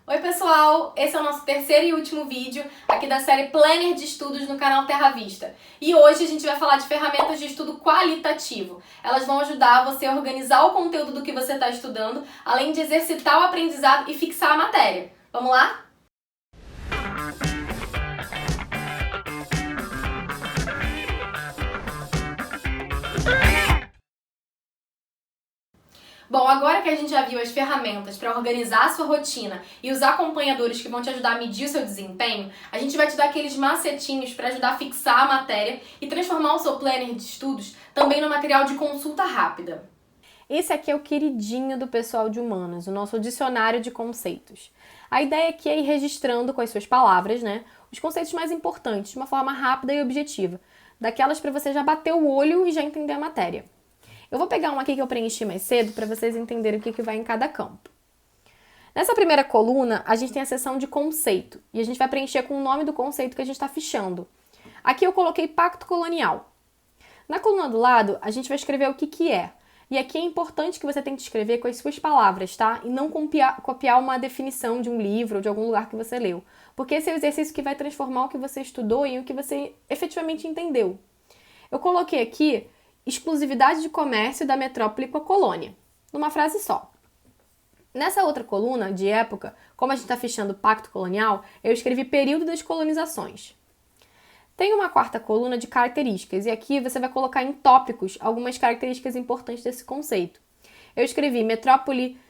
Oi pessoal, esse é o nosso terceiro e último vídeo aqui da série Planner de Estudos no canal Terra Vista. E hoje a gente vai falar de ferramentas de estudo qualitativo. Elas vão ajudar você a organizar o conteúdo do que você está estudando, além de exercitar o aprendizado e fixar a matéria. Vamos lá? Bom, agora que a gente já viu as ferramentas para organizar a sua rotina e os acompanhadores que vão te ajudar a medir o seu desempenho, a gente vai te dar aqueles macetinhos para ajudar a fixar a matéria e transformar o seu planner de estudos também no material de consulta rápida. Esse aqui é o queridinho do pessoal de humanas, o nosso dicionário de conceitos. A ideia aqui é ir registrando com as suas palavras, os conceitos mais importantes, de uma forma rápida e objetiva, daquelas para você já bater o olho e já entender a matéria. Eu vou pegar um aqui que eu preenchi mais cedo para vocês entenderem o que vai em cada campo. Nessa primeira coluna, a gente tem a seção de conceito, e a gente vai preencher com o nome do conceito que a gente está fichando. Aqui eu coloquei Pacto Colonial. Na coluna do lado, a gente vai escrever o que é. E aqui é importante que você tente escrever com as suas palavras, tá? E não copiar uma definição de um livro ou de algum lugar que você leu. Porque esse é o exercício que vai transformar o que você estudou em o que você efetivamente entendeu. Eu coloquei aqui exclusividade de comércio da metrópole com a colônia, numa frase só. Nessa outra coluna, de época, como a gente está fechando o Pacto Colonial, eu escrevi período das colonizações. Tem uma quarta coluna de características, e aqui você vai colocar em tópicos algumas características importantes desse conceito. Eu escrevi metrópole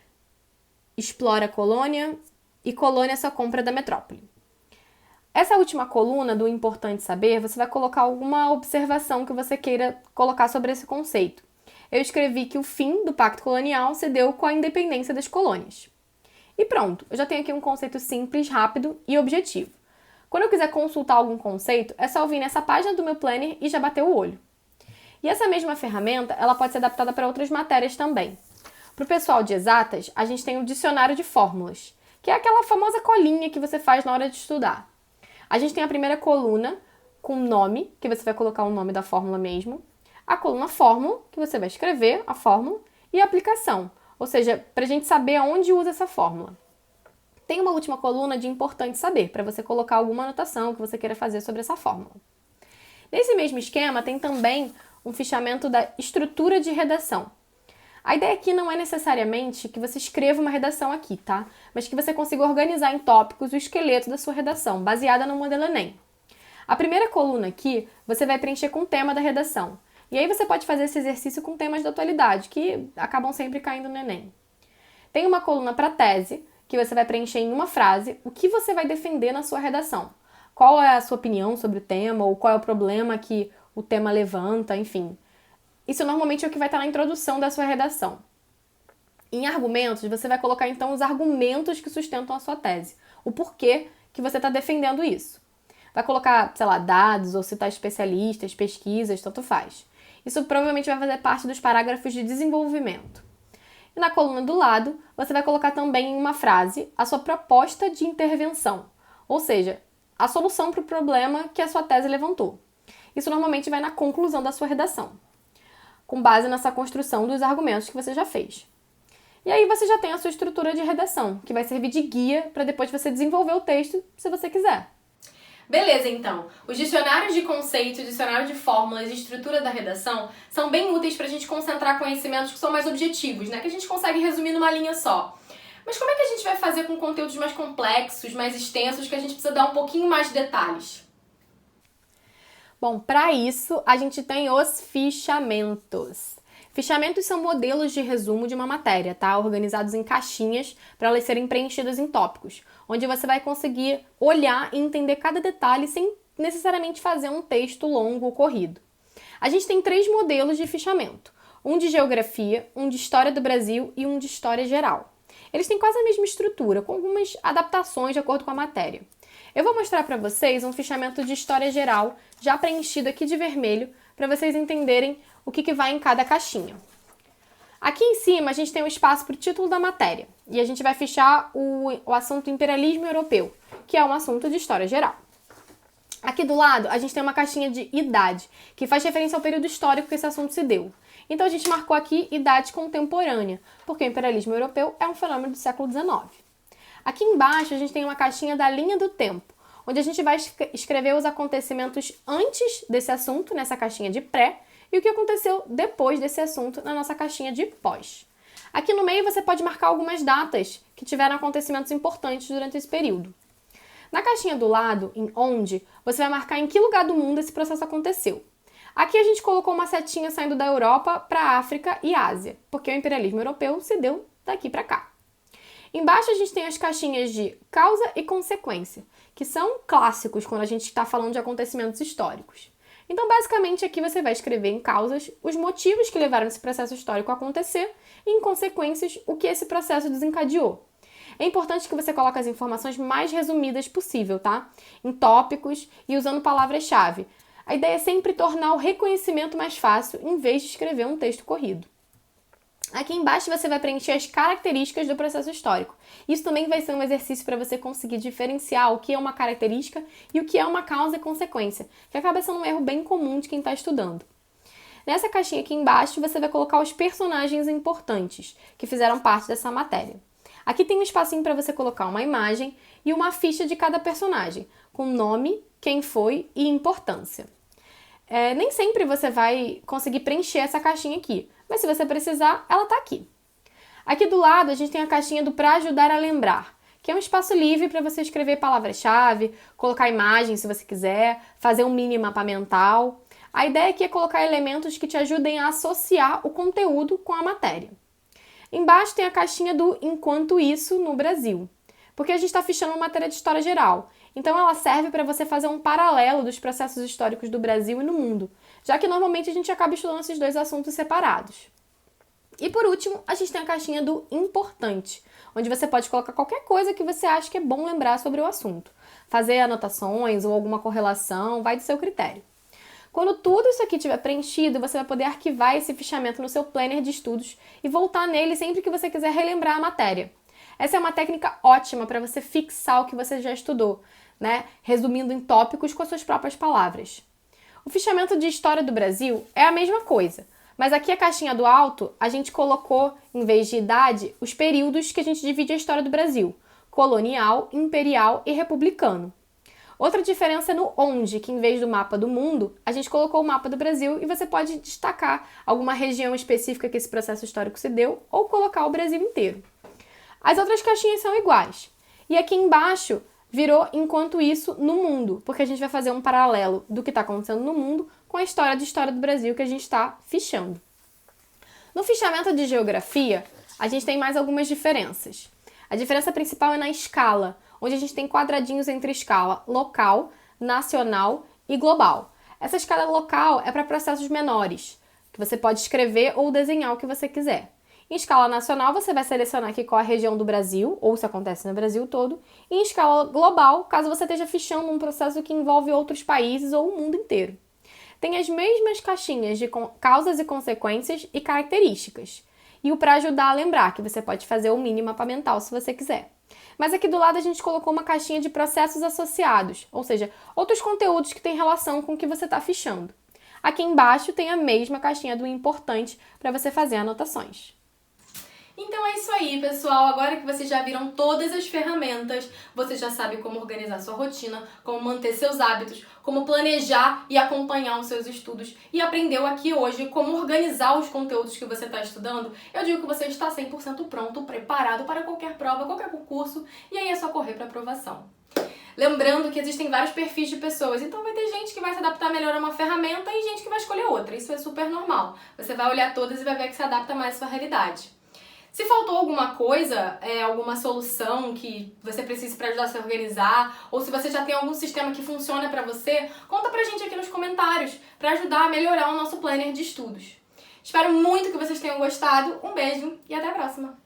explora a colônia e colônia só compra da metrópole. Essa última coluna do importante saber, você vai colocar alguma observação que você queira colocar sobre esse conceito. Eu escrevi que o fim do Pacto Colonial se deu com a independência das colônias. E pronto, eu já tenho aqui um conceito simples, rápido e objetivo. Quando eu quiser consultar algum conceito, é só vir nessa página do meu planner e já bater o olho. E essa mesma ferramenta, ela pode ser adaptada para outras matérias também. Para o pessoal de exatas, a gente tem o dicionário de fórmulas, que é aquela famosa colinha que você faz na hora de estudar. A gente tem a primeira coluna com nome, que você vai colocar o nome da fórmula mesmo. A coluna fórmula, que você vai escrever a fórmula. E a aplicação, ou seja, para a gente saber onde usa essa fórmula. Tem uma última coluna de importante saber, para você colocar alguma anotação que você queira fazer sobre essa fórmula. Nesse mesmo esquema, tem também um fichamento da estrutura de redação. A ideia aqui não é necessariamente que você escreva uma redação aqui, tá? Mas que você consiga organizar em tópicos o esqueleto da sua redação, baseada no modelo Enem. A primeira coluna aqui, você vai preencher com o tema da redação. E aí você pode fazer esse exercício com temas da atualidade, que acabam sempre caindo no Enem. Tem uma coluna para tese, que você vai preencher em uma frase o que você vai defender na sua redação. Qual é a sua opinião sobre o tema, ou qual é o problema que o tema levanta, enfim. Isso normalmente é o que vai estar na introdução da sua redação. Em argumentos, você vai colocar então os argumentos que sustentam a sua tese. O porquê que você está defendendo isso. Vai colocar, dados ou citar especialistas, pesquisas, tanto faz. Isso provavelmente vai fazer parte dos parágrafos de desenvolvimento. E na coluna do lado, você vai colocar também em uma frase a sua proposta de intervenção. Ou seja, a solução para o problema que a sua tese levantou. Isso normalmente vai na conclusão da sua redação, com base nessa construção dos argumentos que você já fez. E aí você já tem a sua estrutura de redação, que vai servir de guia para depois você desenvolver o texto, se você quiser. Beleza, então. Os dicionários de conceito, dicionário de fórmulas e estrutura da redação são bem úteis para a gente concentrar conhecimentos que são mais objetivos, que a gente consegue resumir numa linha só. Mas como é que a gente vai fazer com conteúdos mais complexos, mais extensos, que a gente precisa dar um pouquinho mais de detalhes? Bom, para isso, a gente tem os fichamentos. Fichamentos são modelos de resumo de uma matéria, tá? Organizados em caixinhas para elas serem preenchidas em tópicos, onde você vai conseguir olhar e entender cada detalhe sem necessariamente fazer um texto longo ou corrido. A gente tem 3 modelos de fichamento, um de geografia, um de história do Brasil e um de história geral. Eles têm quase a mesma estrutura, com algumas adaptações de acordo com a matéria. Eu vou mostrar para vocês um fichamento de história geral, já preenchido aqui de vermelho, para vocês entenderem o que vai em cada caixinha. Aqui em cima a gente tem um espaço para o título da matéria, e a gente vai fichar o assunto imperialismo europeu, que é um assunto de história geral. Aqui do lado a gente tem uma caixinha de idade, que faz referência ao período histórico que esse assunto se deu. Então a gente marcou aqui idade contemporânea, porque o imperialismo europeu é um fenômeno do século XIX. Aqui embaixo a gente tem uma caixinha da linha do tempo, onde a gente vai escrever os acontecimentos antes desse assunto, nessa caixinha de pré, e o que aconteceu depois desse assunto na nossa caixinha de pós. Aqui no meio você pode marcar algumas datas que tiveram acontecimentos importantes durante esse período. Na caixinha do lado, em onde, você vai marcar em que lugar do mundo esse processo aconteceu. Aqui a gente colocou uma setinha saindo da Europa para a África e Ásia, porque o imperialismo europeu se deu daqui para cá. Embaixo a gente tem as caixinhas de causa e consequência, que são clássicos quando a gente está falando de acontecimentos históricos. Então, basicamente, aqui você vai escrever em causas os motivos que levaram esse processo histórico a acontecer e, em consequências, o que esse processo desencadeou. É importante que você coloque as informações mais resumidas possível, tá? Em tópicos e usando palavras-chave. A ideia é sempre tornar o reconhecimento mais fácil, em vez de escrever um texto corrido. Aqui embaixo você vai preencher as características do processo histórico. Isso também vai ser um exercício para você conseguir diferenciar o que é uma característica e o que é uma causa e consequência, que acaba sendo um erro bem comum de quem está estudando. Nessa caixinha aqui embaixo você vai colocar os personagens importantes que fizeram parte dessa matéria. Aqui tem um espacinho para você colocar uma imagem e uma ficha de cada personagem, com nome, quem foi e importância. Nem sempre você vai conseguir preencher essa caixinha aqui, mas se você precisar, ela está aqui. Aqui do lado a gente tem a caixinha do Pra Ajudar a Lembrar, que é um espaço livre para você escrever palavras-chave, colocar imagens se você quiser, fazer um mini mapa mental. A ideia aqui é colocar elementos que te ajudem a associar o conteúdo com a matéria. Embaixo tem a caixinha do Enquanto Isso no Brasil, porque a gente está fichando uma matéria de história geral. Então ela serve para você fazer um paralelo dos processos históricos do Brasil e no mundo, já que normalmente a gente acaba estudando esses dois assuntos separados. E por último, a gente tem a caixinha do Importante, onde você pode colocar qualquer coisa que você acha que é bom lembrar sobre o assunto. Fazer anotações ou alguma correlação, vai do seu critério. Quando tudo isso aqui estiver preenchido, você vai poder arquivar esse fichamento no seu planner de estudos e voltar nele sempre que você quiser relembrar a matéria. Essa é uma técnica ótima para você fixar o que você já estudou, né? Resumindo em tópicos com as suas próprias palavras. O fichamento de História do Brasil é a mesma coisa, mas aqui a caixinha do alto, a gente colocou, em vez de idade, os períodos que a gente divide a história do Brasil: colonial, imperial e republicano. Outra diferença é no onde, que em vez do mapa do mundo, a gente colocou o mapa do Brasil e você pode destacar alguma região específica que esse processo histórico se deu ou colocar o Brasil inteiro. As outras caixinhas são iguais. E aqui embaixo virou Enquanto Isso no mundo, porque a gente vai fazer um paralelo do que está acontecendo no mundo com a história do Brasil que a gente está fichando. No fichamento de geografia, a gente tem mais algumas diferenças. A diferença principal é na escala, onde a gente tem quadradinhos entre escala local, nacional e global. Essa escala local é para processos menores, que você pode escrever ou desenhar o que você quiser. Em escala nacional, você vai selecionar aqui qual a região do Brasil, ou se acontece no Brasil todo. E em escala global, caso você esteja fichando um processo que envolve outros países ou o mundo inteiro. Tem as mesmas caixinhas de causas e consequências e características. E o Pra Ajudar a Lembrar, que você pode fazer o mini mapa mental se você quiser. Mas aqui do lado a gente colocou uma caixinha de processos associados, ou seja, outros conteúdos que têm relação com o que você está fichando. Aqui embaixo tem a mesma caixinha do Importante para você fazer anotações. Então é isso aí, pessoal. Agora que vocês já viram todas as ferramentas, você já sabe como organizar sua rotina, como manter seus hábitos, como planejar e acompanhar os seus estudos e aprendeu aqui hoje como organizar os conteúdos que você está estudando. Eu digo que você está 100% pronto, preparado para qualquer prova, qualquer concurso, e aí é só correr para aprovação. Lembrando que existem vários perfis de pessoas, então vai ter gente que vai se adaptar melhor a uma ferramenta e gente que vai escolher outra. Isso é super normal. Você vai olhar todas e vai ver que se adapta mais à sua realidade. Se faltou alguma coisa, alguma solução que você precise para ajudar a se organizar, ou se você já tem algum sistema que funciona para você, conta pra gente aqui nos comentários para ajudar a melhorar o nosso planner de estudos. Espero muito que vocês tenham gostado. Um beijo e até a próxima!